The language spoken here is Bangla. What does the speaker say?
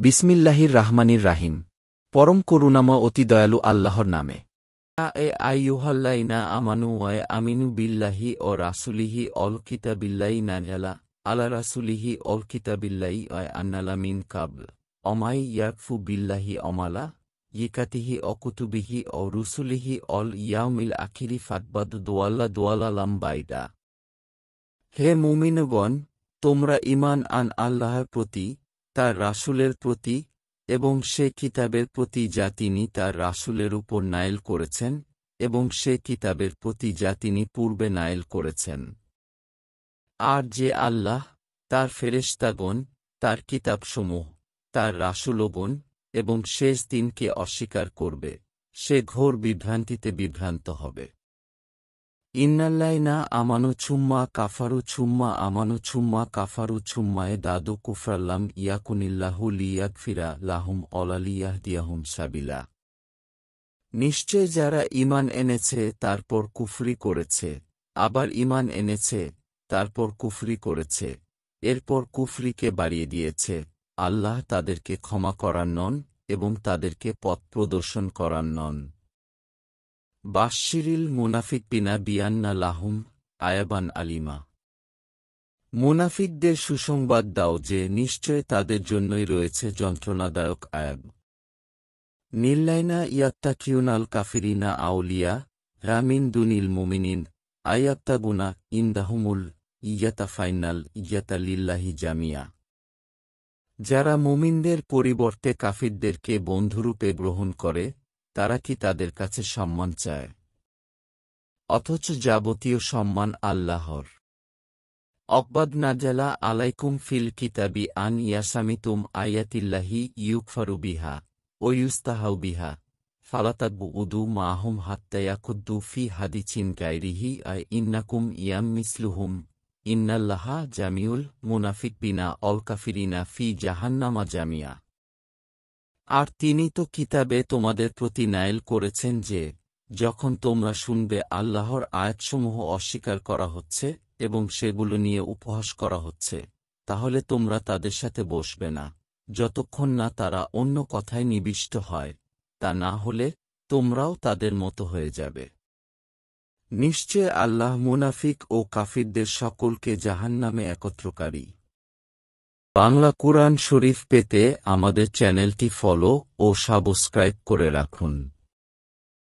বিসমিল্লাহির রাহমানির রাহিম। পরম করুণাময় অতি দয়ালু আল্লাহর নামে। আইয়ুহাল্লাযীনা আমানু ওয়া আমিনু বিল্লাহি ওয়া রাসূলিহি অল কিতাবিল্লাহি নাযালা আলা রাসূলিহি অল কিতাবিল্লাহি ওয়া আন্নালা মিন কাবল অমাই ইয়াকফু বিল্লাহি অমালা ইকাতিহি অকুতুবিহি ও রুসুলিহি অল ইয়াউমিল আখিরি ফাতবাদ দোয়ালালাম বাইদা। হে মুমিনগণ, তোমরা ঈমান আন আল্লাহর প্রতি, তার রাসূলের প্রতি এবং সে কিতাবের প্রতি যা তিনি তার রাসূলের উপর নায়েল করেছেন এবং সে কিতাবের প্রতি যা তিনি পূর্বে নায়েল করেছেন। আর যে আল্লাহ, তার ফেরেশতাগণ, তার কিতাবসমূহ, তার রাসূলগণ এবং শেষ দিনকে অস্বীকার করবে, সে ঘোর বিভ্রান্তিতে বিভ্রান্ত হবে। ইন্নাল্লাযীনা আমানু ছুম্মা কাফারু ছুম্মা আমানু ছুম্মা কাফারু ছুম্মায়ে দাদু কুফরাল্লাম ইয়াকুনিল্লাহু লিয়াগফিরা লাহুম ওয়া লিয়াহদিয়াহুম সাবিলা। নিশ্চয় যারা ঈমান এনেছে তারপর কুফরি করেছে, আবার ঈমান এনেছে তারপর কুফরি করেছে, এরপর কুফরিকে বাড়িয়ে দিয়েছে, আল্লাহ তাদেরকে ক্ষমা করার নন এবং তাদেরকে পথ প্রদর্শন করার নন। বাশশিরিল মুনাফিকিনা বিআন্না লাহুম আযাবান আলীমা। মুনাফিকদের সুসংবাদ দাও যে নিশ্চয় তাদের জন্যই রয়েছে যন্ত্রণাদায়ক আযাব। নিল্লাযীনা ইয়াত্তাকিউনাল কাফিরিনা আউলিয়া মিন দুনিল মুমিনিন আয়াবতাগুনা ইনদাহুমুল ইজ্জাতা ফাইনাল ইজ্জাতা লিল্লাহি জামিয়া। যারা মুমিনদের পরিবর্তে কাফিরদেরকে বন্ধুরূপে গ্রহণ করে, তারা কি তাদের কাছে সম্মান চায়? অথচ যাবতীয় সম্মান আল্লাহর। অকবাদ নাজালা আলাইকুম ফিল কিতাবি আন ইয়াসামিতুম আয়াতিল্লাহি ইউকফারু বিহা ও ইউস্তাহাউ বিহা ফালাতাকবুদু মাহুম হাত্তা ইয়াকুদ্দু ফি হাদিসিন গায়রিহি ইন্নাকুম ইয়াম মিসলুহুম ইন্নাল্লাহা জামিউল মুনাফিকিনা অল কাফিরিনা ফি জাহান্নামা জামিয়া। আর তিনি তো কিতাবে তোমাদের প্রতি নায়েল করেছেন যে, যখন তোমরা শুনবে আল্লাহর আয়াতসমূহ অস্বীকার করা হচ্ছে এবং সেগুলো নিয়ে উপহাস করা হচ্ছে, তাহলে তোমরা তাদের সাথে বসবে না, যতক্ষণ না তারা অন্য কথায় নিবিষ্ট হয়, তা না হলে তোমরাও তাদের মতো হয়ে যাবে। নিশ্চয় আল্লাহ মুনাফিক ও কাফিরদের সকলকে জাহান্নামে একত্রকারী। বাংলা কুরআন শরীফ পেতে আমাদের চ্যানেলটি ফলো ও সাবস্ক্রাইব করে রাখুন।